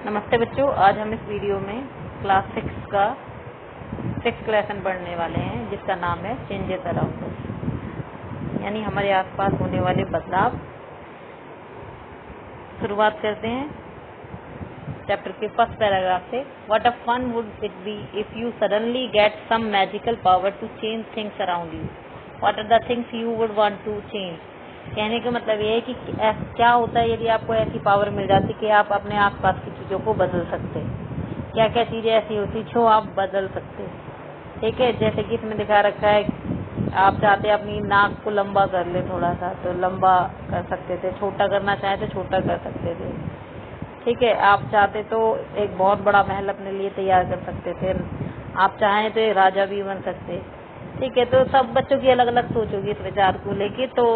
नमस्ते बच्चों, आज हम इस वीडियो में क्लास 6 का 6th लेसन पढ़ने वाले हैं जिसका नाम है चेंजेस अराउंड अस, यानी हमारे आसपास होने वाले बदलाव। शुरुआत करते हैं चैप्टर के फर्स्ट पैराग्राफ से। What a fun would it be if you suddenly get some magical power to change things around you. What are the things you would want to change. कहने का मतलब ये है कि क्या होता है यदि आपको ऐसी पावर मिल जाती कि आप अपने आसपास की चीजों को बदल सकते। क्या क्या चीजें ऐसी होती जो आप बदल सकते। ठीक है, जैसे कि इसमें दिखा रखा है, आप चाहते अपनी नाक को लंबा कर ले थोड़ा सा तो लंबा कर सकते थे, छोटा करना चाहे तो छोटा कर सकते थे। ठीक है, आप चाहते तो एक बहुत बड़ा महल अपने लिए तैयार कर सकते थे, आप चाहें तो एक राजा भी बन सकते। ठीक है, तो सब बच्चों की अलग अलग सोच होगी इस विचार को लेके। तो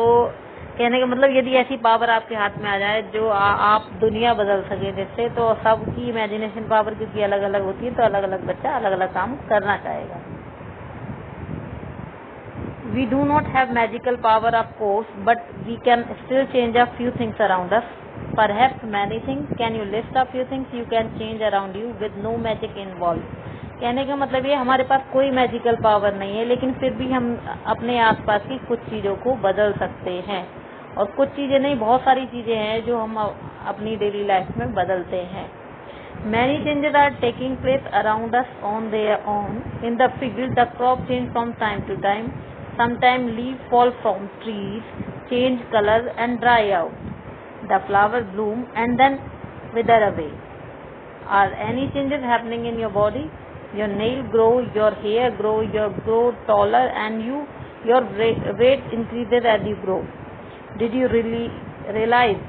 कहने का मतलब यदि ऐसी पावर आपके हाथ में आ जाए जो आप दुनिया बदल सके जिससे, तो सबकी इमेजिनेशन पावर क्योंकि अलग अलग होती है तो अलग अलग बच्चा अलग अलग काम करना चाहेगा। We do not have magical power of course, but we can still change a few things around us. Perhaps many things. Can you list a few things you can change around you with no magic involved? कहने का मतलब ये हमारे पास कोई magical power नहीं है, लेकिन फिर भी हम अपने आसपास की कुछ चीजों को बदल सकते हैं। और कुछ चीजें नहीं, बहुत सारी चीजें हैं जो हम अपनी डेली लाइफ में बदलते हैं। Many changes are taking place around us on their own. In the field, the crop change from time to time. Sometimes leaves fall from trees, change color and dry out. The flowers bloom and then wither away. Are any changes happening in your body? Your nail grow, your hair grow, you grow taller and your weight increases as you grow. Did you really realize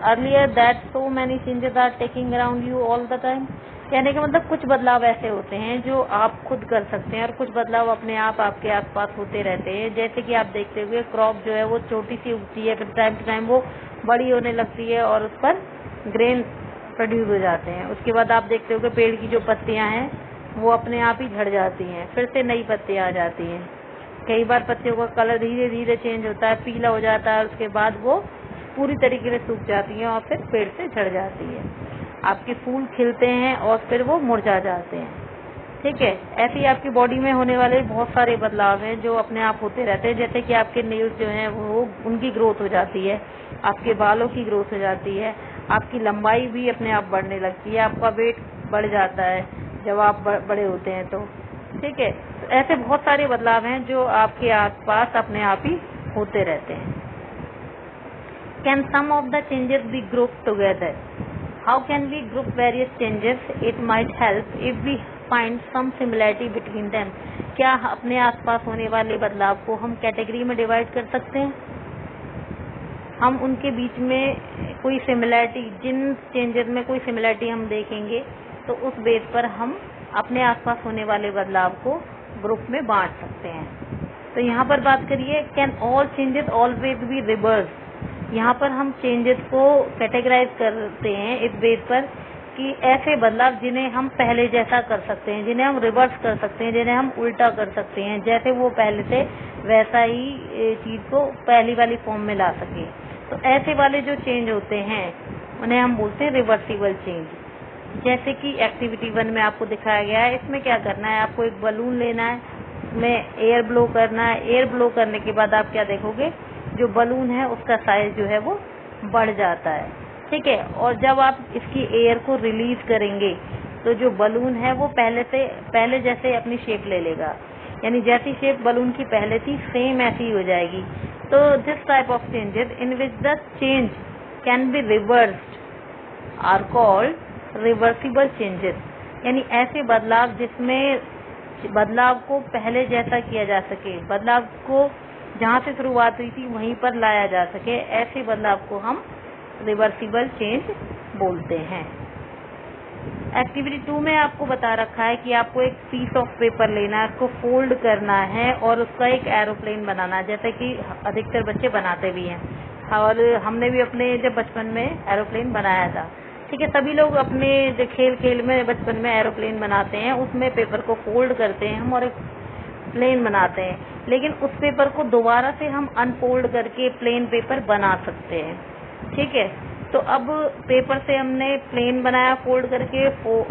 earlier that so many changes are taking around you all the time? कहने का मतलब कुछ बदलाव ऐसे होते हैं जो आप खुद कर सकते हैं और कुछ बदलाव अपने आप आपके आसपास होते रहते हैं। जैसे कि आप देखते हुए क्रॉप जो है वो छोटी सी उगती है, फिर टाइम टू टाइम वो बड़ी होने लगती है और उस पर ग्रेन प्रोड्यूस हो जाते हैं। उसके बाद आप देखते हो कि पेड़ की जो पत्तियां हैं वो अपने आप ही झड़ जाती हैं, फिर से नई पत्तियां आ जाती हैं। कई बार पत्तियों का कलर धीरे धीरे चेंज होता है, पीला हो जाता है, उसके बाद वो पूरी तरीके से सूख जाती हैं और फिर पेड़ से झड़ जाती है। आपके फूल खिलते हैं और फिर वो मुरझा जाते हैं। ठीक है, ऐसे ही आपकी बॉडी में होने वाले बहुत सारे बदलाव हैं जो अपने आप होते रहते हैं। जैसे कि आपके नेल्स जो हैं वो उनकी ग्रोथ हो जाती है, आपके बालों की ग्रोथ हो जाती है, आपकी लंबाई भी अपने आप बढ़ने लगती है, आपका वेट बढ़ जाता है जब आप बड़े होते हैं तो। ठीक है, तो ऐसे बहुत सारे बदलाव हैं जो आपके आसपास अपने आप ही होते रहते हैं। Can some of the changes be grouped together? How can we group various changes? It might help if we find some similarity between them. क्या अपने आसपास होने वाले बदलाव को हम कैटेगरी में डिवाइड कर सकते हैं? हम उनके बीच में कोई सिमिलैरिटी, जिन चेंजेस में कोई सिमिलैरिटी हम देखेंगे तो उस बेस पर हम अपने आसपास होने वाले बदलाव को ग्रुप में बांट सकते हैं। तो यहाँ पर बात करिए, can all changes always be reverse. यहाँ पर हम चेंजेस को कैटेगराइज करते हैं इस बेस पर कि ऐसे बदलाव जिन्हें हम पहले जैसा कर सकते हैं, जिन्हें हम रिवर्स कर सकते हैं, जिन्हें हम उल्टा कर सकते हैं, जैसे वो पहले से वैसा ही चीज को पहली वाली फॉर्म में ला सके। तो ऐसे वाले जो चेंज होते हैं उन्हें हम बोलते हैं रिवर्सिबल चेंज। जैसे कि एक्टिविटी 1 में आपको दिखाया गया है, इसमें क्या करना है, आपको एक बलून लेना है, उसमें एयर ब्लो करना है। एयर ब्लो करने के बाद आप क्या देखोगे, जो बलून है उसका साइज जो है वो बढ़ जाता है। ठीक है, और जब आप इसकी एयर को रिलीज करेंगे तो जो बलून है वो पहले जैसे अपनी शेप ले लेगा, यानी जैसी शेप बलून की पहले थी सेम ऐसी हो जाएगी। तो this type of changes in which the change can be reversed are called reversible changes. यानी ऐसे बदलाव जिसमें बदलाव को पहले जैसा किया जा सके, बदलाव को जहाँ से शुरुआत हुई थी वहीं पर लाया जा सके, ऐसे बदलाव को हम रिवर्सिबल चेंज बोलते हैं। एक्टिविटी 2 में आपको बता रखा है कि आपको एक पीस ऑफ पेपर लेना है, उसको फोल्ड करना है और उसका एक एरोप्लेन बनाना है, जैसे कि अधिकतर बच्चे बनाते भी हैं और हमने भी अपने जब बचपन में एरोप्लेन बनाया था। ठीक है, सभी लोग अपने खेल में बचपन में एरोप्लेन बनाते हैं, उसमें पेपर को फोल्ड करते हैं हम और एक प्लेन बनाते हैं, लेकिन उस पेपर को दोबारा से हम अनफोल्ड करके प्लेन पेपर बना सकते हैं। ठीक है, तो अब पेपर से हमने प्लेन बनाया फोल्ड करके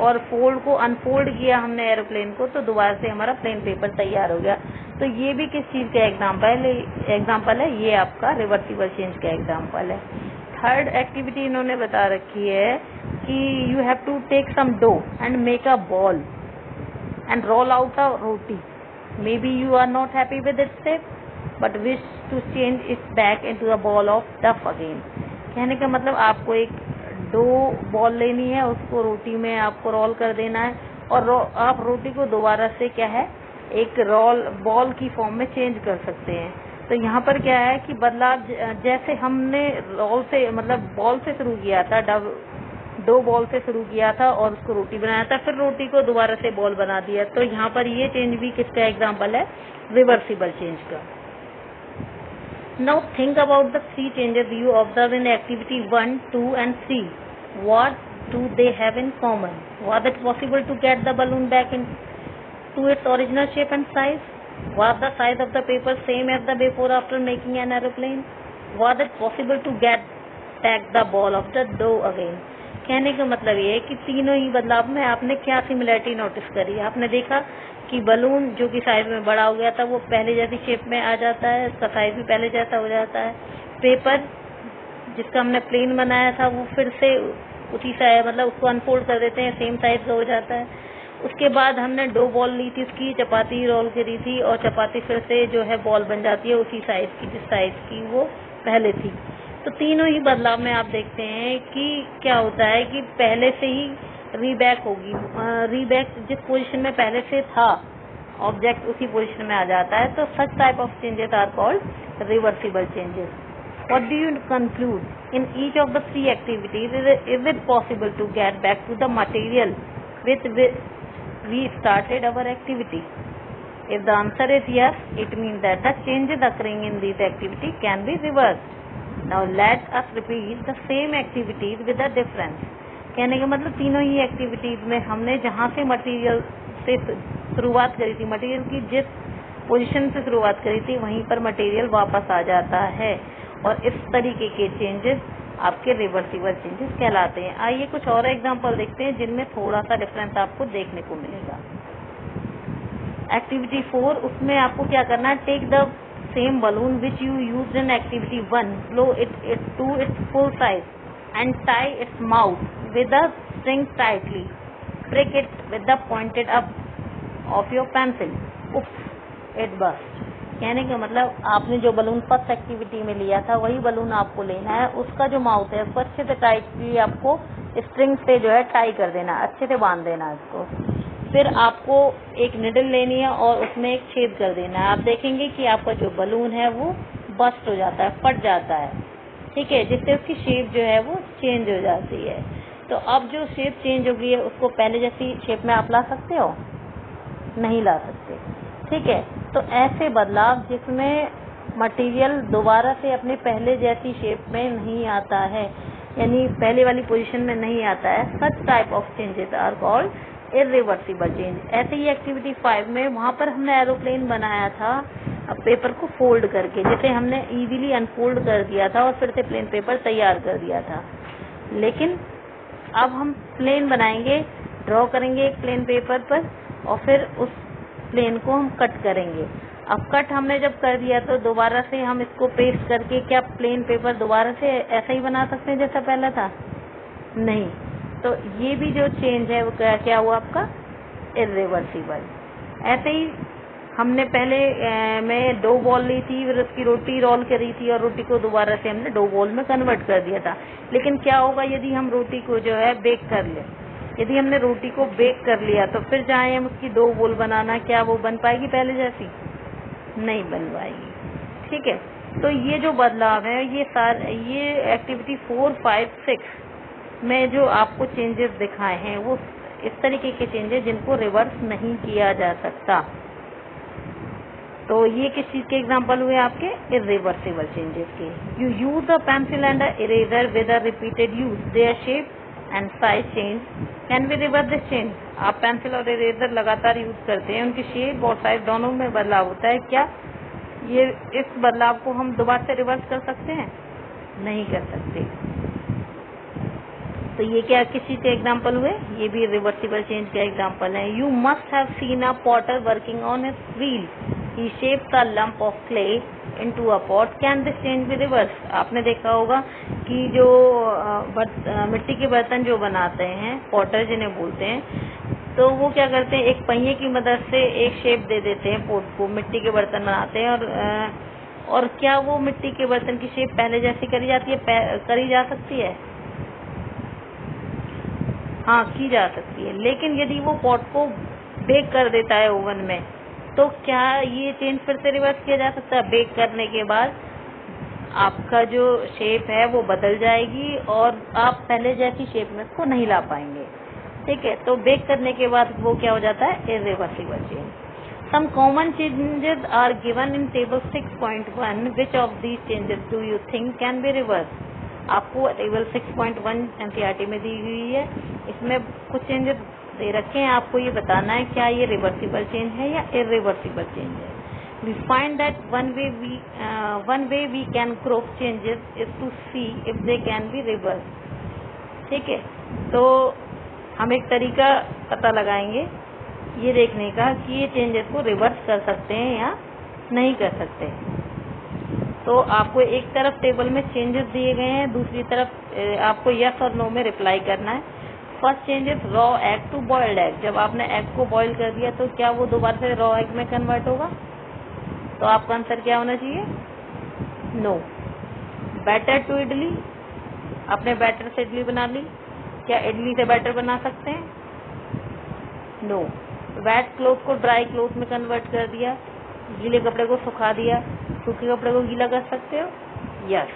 और फोल्ड को अनफोल्ड किया हमने एरोप्लेन को, तो दोबारा से हमारा प्लेन पेपर तैयार हो गया। तो ये भी किस चीज का एग्जाम्पल है, ये आपका रिवर्सिबल चेंज का एग्जाम्पल है। थर्ड एक्टिविटी इन्होंने बता रखी है कि you have to take some dough and make a ball and roll out a roti. May be you are not happy with it shape but wish to change it back into a ball of dough again. कहने का मतलब आपको एक dough ball लेनी है, उसको रोटी में आपको रोल कर देना है और आप रोटी को दोबारा से क्या है एक रोल बॉल की फॉर्म में चेंज कर सकते हैं। तो यहाँ पर क्या है कि बदलाव जैसे हमने रोल से मतलब बॉल से शुरू किया था, डो बॉल से शुरू किया था और उसको रोटी बनाया था, फिर रोटी को दोबारा से बॉल बना दिया। तो यहाँ पर ये चेंज भी किसका एग्जाम्पल है, रिवर्सिबल चेंज का। Now think about the three changes you observe in activity 1, 2 and 3. What do they have in common? Was it possible to get the balloon back into its original shape and size? Was the size of the paper same as the before after making an aeroplane? Was it possible to get back the ball of the dough again? कहने का मतलब ये है कि तीनों ही बदलाव में आपने क्या सिमिलरिटी नोटिस करी। आपने देखा कि बलून जो कि साइज में बड़ा हो गया था वो पहले जैसी शेप में आ जाता है, उसका साइज भी पहले जैसा हो जाता है। पेपर जिसका हमने प्लेन बनाया था वो फिर से उसी साइज मतलब उसको अनफोल्ड कर देते हैं, सेम साइज का हो जाता है। उसके बाद हमने डो बॉल ली थी, उसकी चपाती रोल करी थी और चपाती फिर से जो है बॉल बन जाती है उसी साइज की जिस साइज की वो पहले थी। तो तीनों ही बदलाव में आप देखते हैं कि क्या होता है कि पहले से ही रीबैक होगी, रीबैक जिस पोजीशन में पहले से था ऑब्जेक्ट उसी पोजीशन में आ जाता है। तो such type of changes are called reversible changes. What do you conclude in each of the three activities? Is it possible to get back to the material with we started our activity? If the answer is yes, it means that the changes occurring in this activity can be reversed. Now let us repeat the same activities with a difference. कहने का मतलब तीनों ही activities में हमने जहाँ से material से शुरुआत करी थी, मटेरियल की जिस पोजीशन से शुरुआत करी थी वहीं पर मटेरियल वापस आ जाता है और इस तरीके के चेंजेस आपके रिवर्सिबल चेंजेस कहलाते हैं। आइए कुछ और एग्जांपल देखते हैं जिनमें थोड़ा सा डिफरेंस आपको देखने को मिलेगा। एक्टिविटी 4, उसमें आपको क्या करना है, take the same balloon which you used in activity 1, blow it to its full size and tie its mouth with a string tightly. Prick it with the pointed up of your pencil. Oops, it burst. कहने का मतलब आपने जो balloon first activity में लिया था वही balloon आपको लेना है, उसका जो माउथ है उसको अच्छे से टाइटली आपको स्ट्रिंग से जो है टाई कर देना, अच्छे से बांध देना इसको। फिर आपको एक निडल लेनी है और उसमें एक छेद कर देना है। आप देखेंगे कि आपका जो बलून है वो बस्ट हो जाता है, फट जाता है, ठीक है, जिससे उसकी शेप जो है वो चेंज हो जाती है। तो अब जो शेप चेंज हो गई है उसको पहले जैसी शेप में आप ला सकते हो? नहीं ला सकते, ठीक है। तो ऐसे बदलाव जिसमें मटेरियल दोबारा से अपने पहले जैसी शेप में नहीं आता है, यानी पहले वाली पोजीशन में नहीं आता है, such type of changes are called irreversible change. ऐसे ही एक्टिविटी 5 में वहाँ पर हमने एरोप्लेन बनाया था अब पेपर को फोल्ड करके, जिसे हमने इजीली अनफोल्ड कर दिया था और फिर से प्लेन पेपर तैयार कर दिया था। लेकिन अब हम प्लेन बनाएंगे, ड्रॉ करेंगे एक प्लेन पेपर पर और फिर उस प्लेन को हम कट करेंगे। अब कट हमने जब कर दिया तो दोबारा से हम इसको पेस्ट करके क्या प्लेन पेपर दोबारा से ऐसा ही बना सकते हैं जैसा पहला था? नहीं। तो ये भी जो चेंज है वो क्या हुआ आपका? इरिवर्सिबल। ऐसे ही हमने पहले में डो बॉल ली थी, फिर उसकी रोटी रोल करी थी और रोटी को दोबारा से हमने डो बॉल में कन्वर्ट कर दिया था। लेकिन क्या होगा यदि हम रोटी को जो है बेक कर लें? यदि हमने रोटी को बेक कर लिया तो फिर चाहे हम उसकी डो बॉल बनाना, क्या वो बन पाएगी पहले जैसी? नहीं बन पाएगी, ठीक है। तो ये जो बदलाव है ये एक्टिविटी 4, 5, 6 में जो आपको चेंजेस दिखाए हैं वो इस तरीके के चेंजेस जिनको रिवर्स नहीं किया जा सकता। तो ये किस चीज के एग्जांपल हुए आपके? इरिवर्सिबल चेंजेस के। You use a pencil and a eraser with a repeated use, their shape and size change, can we reverse this change? आप पेंसिल और इरेजर लगातार यूज करते हैं, उनकी शेप और साइज दोनों में बदलाव होता है, क्या ये इस बदलाव को हम दोबारा से रिवर्स कर सकते हैं? नहीं कर सकते। तो ये क्या किस चीज के एग्जाम्पल हुए? ये भी रिवर्सिबल चेंज के एग्जाम्पल है। You must have seen a Potter working on his wheel, he shapes a lump of clay into a pot, can this change be reverse? आपने देखा होगा कि जो मिट्टी के बर्तन जो बनाते हैं, पॉटर जिन्हें बोलते हैं, तो वो क्या करते हैं, एक पहिए की मदद से एक शेप दे देते हैं पोट को, मिट्टी के बर्तन बनाते हैं। और क्या वो मिट्टी के बर्तन की शेप पहले जैसी करी जाती है? करी जा सकती है? हाँ, की जा सकती है। लेकिन यदि वो पॉट को बेक कर देता है ओवन में, तो क्या ये चेंज फिर से रिवर्स किया जा सकता है? बेक करने के बाद आपका जो शेप है वो बदल जाएगी और आप पहले जैसी शेप में उसको नहीं ला पाएंगे। ठीक है, तो बेक करने के बाद वो क्या हो जाता है? Irreversible change. Some common changes are given in table 6.1. Which of these changes do you think can be reversed? आपको टेबल 6.1 एनसीईआरटी में दी हुई है, इसमें कुछ चेंजेस दे रखे हैं, आपको ये बताना है क्या ये रिवर्सिबल चेंज है या इरिवर्सिबल चेंज है। We find that one way we can group changes is to see if they can be reversed. ठीक है, तो हम एक तरीका पता लगाएंगे ये देखने का कि ये चेंजेस को रिवर्स कर सकते हैं या नहीं कर सकते। तो आपको एक तरफ टेबल में चेंजेस दिए गए हैं, दूसरी तरफ आपको यस और नो में रिप्लाई करना है। First changes raw egg to boiled egg. जब आपने एग को बॉईल कर दिया तो क्या वो दोबारा से रॉ एग में कन्वर्ट होगा? तो आपका आंसर क्या होना चाहिए? नो। बैटर टू इडली, आपने बैटर से इडली बना ली, क्या इडली से बैटर बना सकते हैं? नो। वेट क्लोथ को ड्राई क्लोथ में कन्वर्ट कर दिया, गीले कपड़े को सुखा दिया, सूखे कपड़े को गीला कर सकते हो? Yes.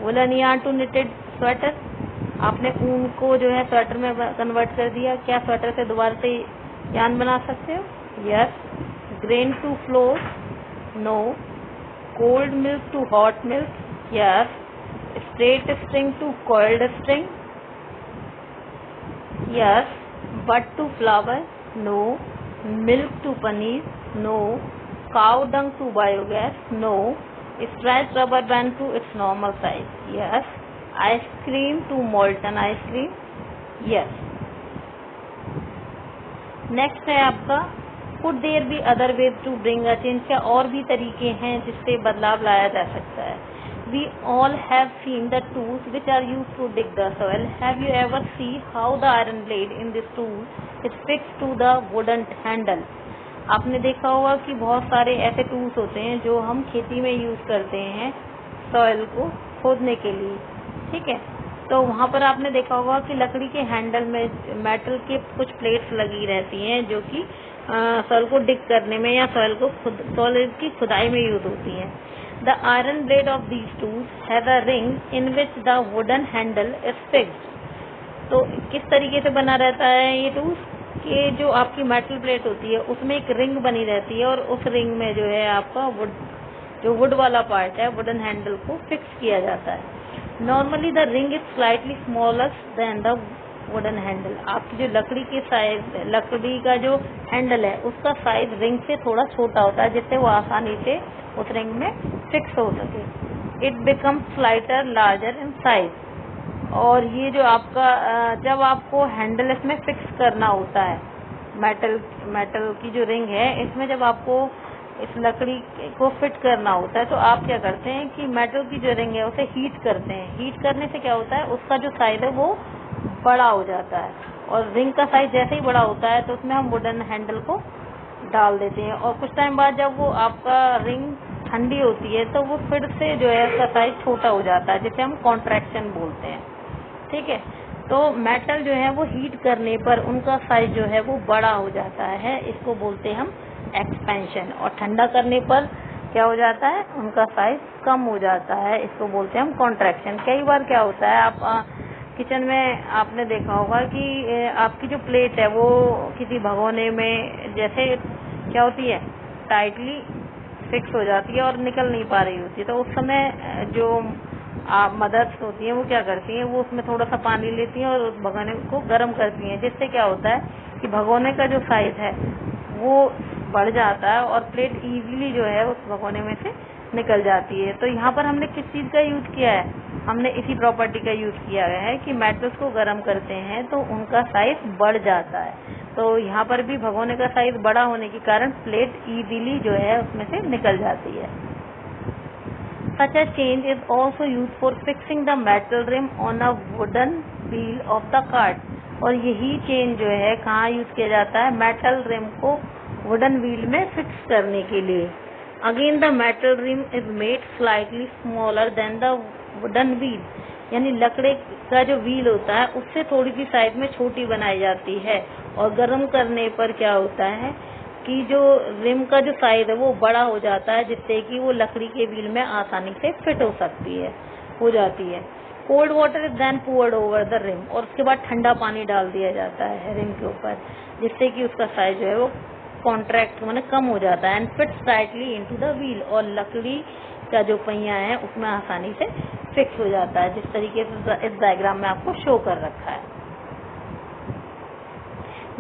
Woollen yarn to knitted sweater, आपने ऊन को जो है स्वेटर में कन्वर्ट कर दिया, क्या स्वेटर से दोबारा से यार्न बना सकते हो? Yes. Grain to flour, no. Cold milk to hot milk, yes. Straight string to coiled string, yes. Bud to flower, no. Milk to paneer, no. Cow dung to biogas, no. Stretch rubber band to its normal size, yes. Ice cream to molten ice cream, yes. Next है आपका could there be other ways to bring a change, क्या और भी तरीके हैं जिससे बदलाव लाया जा सकता है? We all have seen the tools which are used to dig the soil. Have you ever seen how the iron blade in this tool is fixed to the wooden handle? आपने देखा होगा कि बहुत सारे ऐसे टूल्स होते हैं जो हम खेती में यूज करते हैं सॉइल को खोदने के लिए। ठीक है, तो वहाँ पर आपने देखा होगा कि लकड़ी के हैंडल में मेटल के कुछ प्लेट्स लगी रहती हैं जो कि सॉइल को डिग करने में या सॉइल की खुदाई में यूज होती हैं। The iron blade of these tools has a ring in which the wooden handle is fixed. तो किस तरीके से बना रहता है ये टूल्स कि जो आपकी मेटल प्लेट होती है उसमें एक रिंग बनी रहती है और उस रिंग में जो है आपका वुड वाला पार्ट है वुडन हैंडल को फिक्स किया जाता है। Normally the ring is slightly smaller than the wooden handle. आपकी जो लकड़ी का जो हैंडल है उसका साइज रिंग से थोड़ा छोटा होता है जिससे वो आसानी से उस रिंग में फिक्स हो सके। It becomes slightly larger in size. और ये जो आपका जब आपको हैंडल इसमें फिक्स करना होता है मेटल की जो रिंग है इसमें जब आपको इस लकड़ी को फिट करना होता है तो आप क्या करते हैं कि मेटल की जो रिंग है उसे हीट करते हैं। हीट करने से क्या होता है उसका जो साइज है वो बड़ा हो जाता है और रिंग का साइज जैसे ही बड़ा होता है तो उसमें हम वुडन हैंडल को डाल देते हैं और कुछ टाइम बाद जब वो आपका रिंग ठंडी होती है तो वो फिर से जो है उसका साइज छोटा हो जाता है जिसे हम कॉन्ट्रैक्शन बोलते हैं। ठीक है, तो मेटल जो है वो हीट करने पर उनका साइज जो है वो बड़ा हो जाता है, इसको बोलते हैं हम एक्सपेंशन। और ठंडा करने पर क्या हो जाता है उनका साइज कम हो जाता है, इसको बोलते हैं हम कॉन्ट्रैक्शन। कई बार क्या होता है आप किचन में आपने देखा होगा कि आपकी जो प्लेट है वो किसी भगोने में जैसे क्या होती है टाइटली फिक्स हो जाती है और निकल नहीं पा रही होती है, तो उस समय जो मदर्स होती हैं वो क्या करती हैं वो उसमें थोड़ा सा पानी लेती हैं और उस भगोने को गर्म करती हैं जिससे क्या होता है कि भगोने का जो साइज है वो बढ़ जाता है और प्लेट इजीली जो है उस भगोने में से निकल जाती है। तो यहाँ पर हमने किस चीज़ का यूज किया है हमने इसी प्रॉपर्टी का यूज किया गया है कि मेटल्स को गर्म करते हैं तो उनका साइज बढ़ जाता है। तो यहाँ पर भी भगोने का साइज बड़ा होने के कारण प्लेट इजीली जो है उसमें से निकल जाती है। Such a change is also used for fixing the metal rim on a wooden wheel of the cart। और यही चेंज जो है कहाँ यूज किया जाता है, मेटल रिम को वुडन व्हील में फिक्स करने के लिए। Again the metal rim is made slightly smaller than the wooden wheel, यानी लकड़े का जो व्हील होता है उससे थोड़ी सी साइज में छोटी बनाई जाती है। और गर्म करने पर क्या होता है कि जो रिम का जो साइज है वो बड़ा हो जाता है, जिससे कि वो लकड़ी के व्हील में आसानी से फिट हो जाती है। Cold water is then poured over the rim, और उसके बाद ठंडा पानी डाल दिया जाता है रिम के ऊपर, जिससे कि उसका साइज जो है वो कॉन्ट्रैक्ट माने कम हो जाता है and fits tightly into the wheel, और लकड़ी का जो पहिया है उसमें आसानी से फिक्स हो जाता है, जिस तरीके से इस डायग्राम में आपको शो कर रखा है।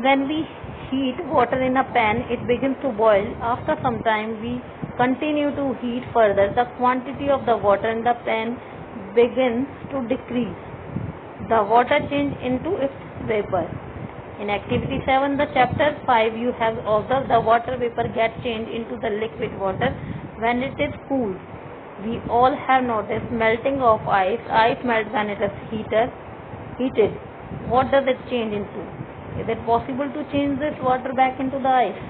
When we heat water in a pan, it begins to boil. After some time, we continue to heat further. The quantity of the water in the pan begins to decrease. The water changes into its vapor. In activity 7, the chapter 5, you have observed the water vapor gets changed into the liquid water when it is cooled. We all have noticed melting of ice. Ice melts when it is heated. What does it change into? Is it possible to change this water back into the ice?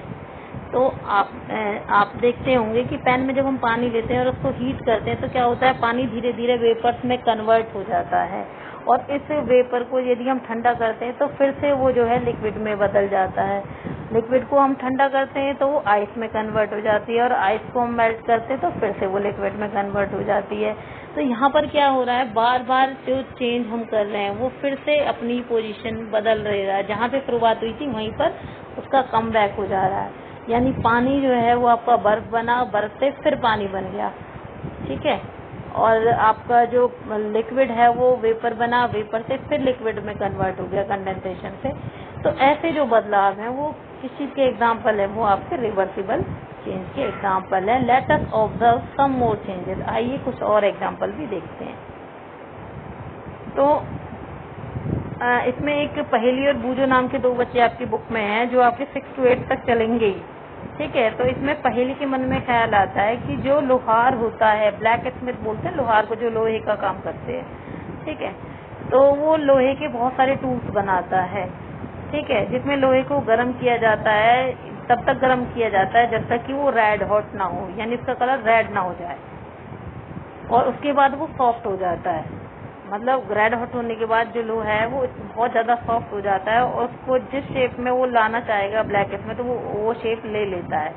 तो आप देखते होंगे कि pan में जब हम पानी लेते हैं और उसको हीट करते हैं तो क्या होता है, पानी धीरे धीरे वेपर्स में कन्वर्ट हो जाता है, और इस वेपर को यदि हम ठंडा करते हैं तो फिर से वो जो है लिक्विड में बदल जाता है। लिक्विड को हम ठंडा करते हैं तो वो आइस में कन्वर्ट हो जाती है, और आइस को हम मेल्ट करते हैं तो फिर से वो लिक्विड में कन्वर्ट हो जाती है। तो यहाँ पर क्या हो रहा है, बार बार जो चेंज हम कर रहे हैं वो फिर से अपनी पोजीशन बदल रहा है। जहाँ पे शुरुआत हुई थी वहीं पर उसका कम बैक हो जा रहा है, यानी पानी जो है वो आपका बर्फ बना, बर्फ से फिर पानी बन गया, ठीक है, और आपका जो लिक्विड है वो वेपर बना, वेपर से फिर लिक्विड में कन्वर्ट हो गया कंडेंसेशन से। तो ऐसे जो बदलाव हैं वो किस चीज के एग्जाम्पल है, वो आपके रिवर्सिबल चेंज के एग्जाम्पल है। Let us observe some more changes. आइए कुछ और एग्जाम्पल भी देखते हैं। तो इसमें एक पहेली और बूझो नाम के 2 बच्चे आपकी बुक में हैं जो आपके 6 to 8 तक चलेंगे ही, ठीक है। तो इसमें पहेली के मन में ख्याल आता है कि जो लोहार होता है, ब्लैक स्मिथ बोलते हैं लोहार को, जो लोहे का काम करते हैं, ठीक है, तो वो लोहे के बहुत सारे टूल्स बनाता है, ठीक है, जिसमें लोहे को गर्म किया जाता है, तब तक गर्म किया जाता है जब तक कि वो रेड हॉट ना हो, यानी इसका कलर रेड ना हो जाए, और उसके बाद वो सॉफ्ट हो जाता है। मतलब रेड हॉट होने के बाद जो लोहा है वो बहुत ज्यादा सॉफ्ट हो जाता है, और उसको जिस शेप में वो लाना चाहेगा ब्लैक में तो वो शेप ले लेता है,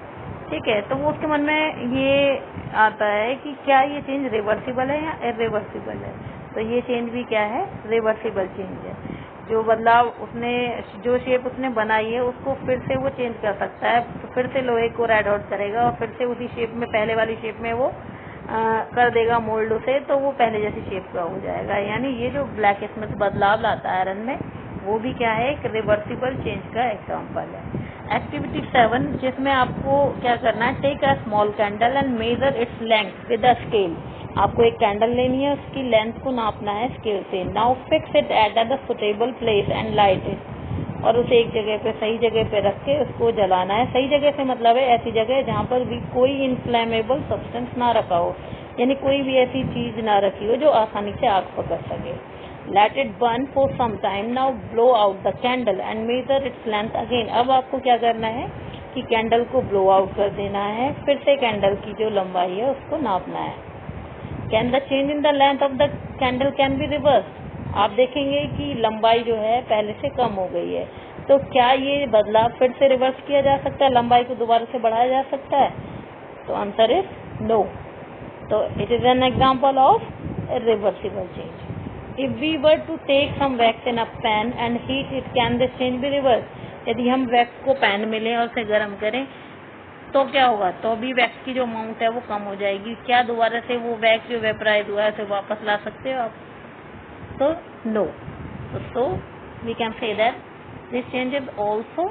ठीक है। तो वो उसके मन में ये आता है कि क्या ये चेंज रिवर्सिबल है या इरिवर्सिबल है। तो ये चेंज भी क्या है, रिवर्सिबल चेंज है। जो बदलाव उसने, जो शेप उसने बनाई है उसको फिर से वो चेंज कर सकता है, तो फिर से लोहे को रेड हॉट करेगा और फिर से उसी शेप में, पहले वाली शेप में वो कर देगा मोल्ड उसे, तो वो पहले जैसी शेप का हो जाएगा। यानी ये जो ब्लैक स्मिथ बदलाव लाता है आयरन में, वो भी क्या है, एक रिवर्सिबल चेंज का एग्जांपल है। एक्टिविटी 7, जिसमें आपको क्या करना है, take a small candle and measure its length with a scale. आपको एक कैंडल लेनी है, उसकी लेंथ को नापना है स्केल से। Now fix it at the suitable place and light it, और उसे एक जगह पे, सही जगह पे रख के उसको जलाना है। सही जगह से मतलब है ऐसी जगह जहाँ पर भी कोई इन्फ्लेमेबल सब्सटेंस ना रखा हो, यानी कोई भी ऐसी चीज ना रखी हो जो आसानी से आग पकड़ सके। Let it burn for some time. Now blow out the candle and measure its length again. अब आपको क्या करना है कि कैंडल को ब्लो आउट कर देना है, फिर से कैंडल की जो लंबाई है उसको नापना है। Can the change in the length of the candle can be reverse. आप देखेंगे कि लंबाई जो है पहले से कम हो गई है, तो क्या ये बदलाव फिर से रिवर्स किया जा सकता है, लंबाई को दोबारा से बढ़ाया जा सकता है? तो आंसर इज नो। तो it is an example of reversible change. If we were to take some wax in a pan and heat it, can this change be reverse. यदि हम वैक्स को पैन में लें और उसे गर्म करें तो क्या होगा, तो भी वैक्स की जो अमाउंट है वो कम हो जाएगी। क्या दोबारा से वो वैक्स जो वेपराइज हुआ है उसे वापस ला सकते हो आप? तो नो। तो we can say that this change is also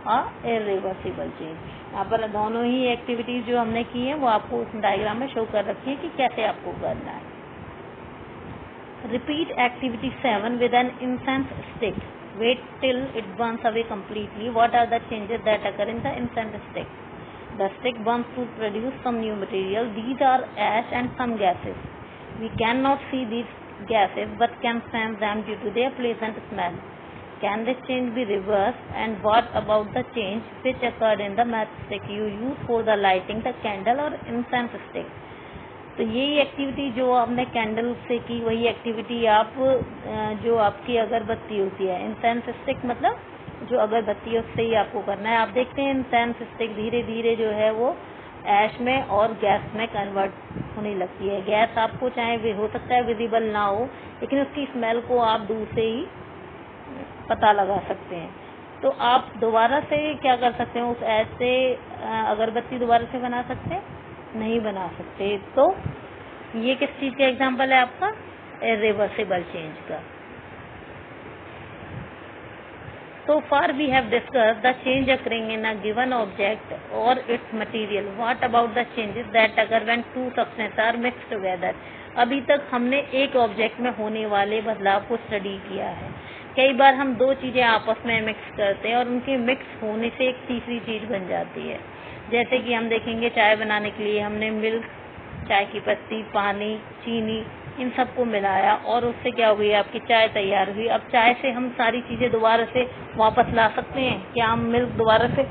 a irreversible change. यहाँ पर दोनों ही एक्टिविटीज जो हमने की है वो आपको उस डायग्राम में शो कर रखी है कि कैसे आपको करना है। Repeat activity 7 with an incense stick. Wait till it burns away completely. What are the changes that occur in the incense stick? The stick burns to produce some new material. These are ash and some gases. We cannot see these gases but can sense them due to their pleasant smell. Can this change be reversed? And what about the change which occurred in the matchstick you use for the lighting the candle or incense stick? तो यही activity जो आपने candle से की वही activity आप जो आपकी अगरबत्ती होती है, इंसेंस स्टिक मतलब जो अगरबत्ती है उससे ही आपको करना है। आप देखते हैं इंसेंस स्टिक धीरे धीरे जो है वो ऐश में और गैस में कन्वर्ट होने लगती है। गैस आपको चाहे हो सकता है विजिबल ना हो, लेकिन उसकी स्मेल को आप दूर से ही पता लगा सकते हैं। तो आप दोबारा से क्या कर सकते हैं, उस ऐश से अगरबत्ती दोबारा से बना सकते हैं? नहीं बना सकते। तो ये किस चीज का एग्जाम्पल है आपका? इरिवर्सिबल चेंज का। So far we have discussed the change occurring in a given object or its material. What about the changes that occur when two substances are mixed together? अभी तक हमने एक ऑब्जेक्ट में होने वाले बदलाव को स्टडी किया है। कई बार हम दो चीजें आपस में मिक्स करते हैं और उनके मिक्स होने से एक तीसरी चीज बन जाती है। जैसे कि हम देखेंगे चाय बनाने के लिए हमने मिल्क, चाय की पत्ती, पानी, चीनी इन सबको मिलाया और उससे क्या हो गई, आपकी चाय तैयार हुई। अब चाय से हम सारी चीजें दोबारा से वापस ला सकते हैं क्या? हम मिल्क दोबारा से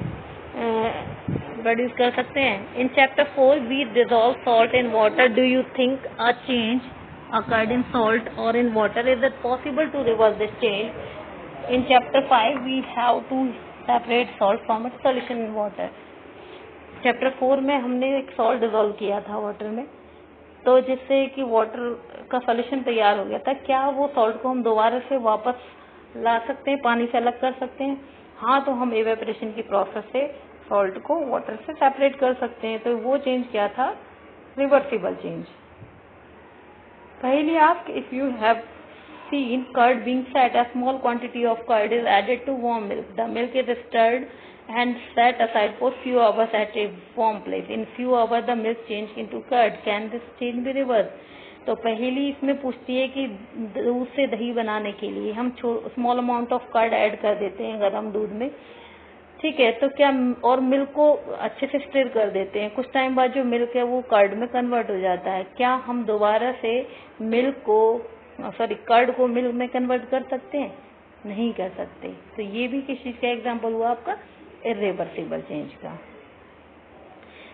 प्रोड्यूस कर सकते हैं? In chapter 4 we dissolve salt in water. Do you think a change occurred in salt or in water? Is it possible to reverse this change? In chapter 5 we have to separate salt from its solution in water. Chapter 4 में हमने एक salt dissolve किया था water में, तो जिससे कि water का सॉल्यूशन तैयार हो गया था। क्या वो सॉल्ट को हम दोबारा से वापस ला सकते हैं, पानी से अलग कर सकते हैं? हाँ, तो हम इवेपोरेशन की प्रोसेस से सॉल्ट को वाटर से सेपरेट कर सकते हैं। तो वो चेंज क्या था? Reversible change. पहली ask, if you have seen curd being set, a small quantity of curd is added to warm milk. The milk is stirred and set aside for few hours at a warm place. In few hours the milk changed into curd. Can this change be reversed? तो पहली इसमें पूछती है कि दूध से दही बनाने के लिए हम small amount of curd add कर देते हैं गर्म दूध में, ठीक है, तो क्या और मिल्क को अच्छे से स्टिर कर देते हैं। कुछ टाइम बाद जो मिल्क है वो कर्ड में कन्वर्ट हो जाता है। क्या हम दोबारा से कर्ड को मिल्क में कन्वर्ट कर सकते हैं? नहीं कर सकते। तो ये भी किस चीज का एग्जांपल हुआ आपका? इरिवर्सिबल चेंज का।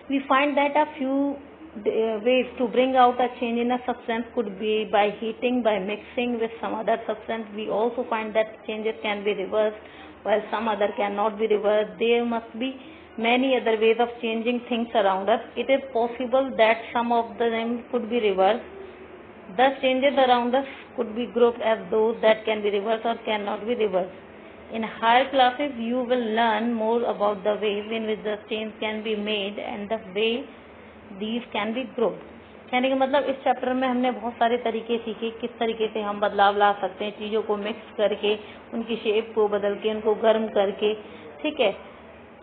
We find that a few ways to bring out a change in a substance could be by heating, by mixing with some other substance. We also find that changes can be reversed while some other cannot be reversed. There must be many other ways of changing things around us. It is possible that some of them could be reversed. Thus changes around us could be grouped as those that can be reversed or cannot be reversed. In higher classes you will learn more about the ways in which the change can be made and the way these can be grouped. कहने का मतलब इस chapter में हमने बहुत सारे तरीके सीखे किस तरीके से हम बदलाव ला सकते हैं, चीजों को मिक्स करके, उनकी शेप को बदल के, उनको गर्म करके, ठीक है।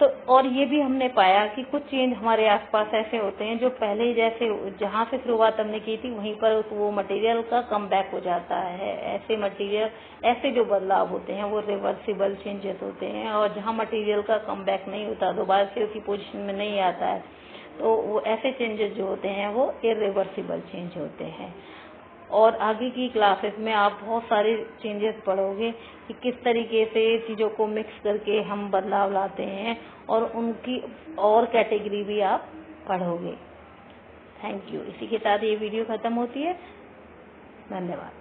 तो और ये भी हमने पाया कि कुछ चेंज हमारे आसपास ऐसे होते हैं जो पहले जैसे जहाँ से शुरुआत हमने की थी वहीं पर वो मटेरियल का कम बैक हो जाता है। ऐसे जो बदलाव होते हैं वो रिवर्सिबल चेंजेस होते हैं, और जहाँ मटेरियल का कम बैक नहीं होता, दोबारा से उसी पोजीशन में नहीं आता है, तो वो ऐसे चेंजेस जो होते हैं वो इरिवर्सिबल चेंज होते हैं। और आगे की क्लासेस में आप बहुत सारे चेंजेस पढ़ोगे कि किस तरीके से चीज़ों को मिक्स करके हम बदलाव लाते हैं, और उनकी और कैटेगरी भी आप पढ़ोगे। Thank you. इसी के साथ ये वीडियो खत्म होती है। धन्यवाद।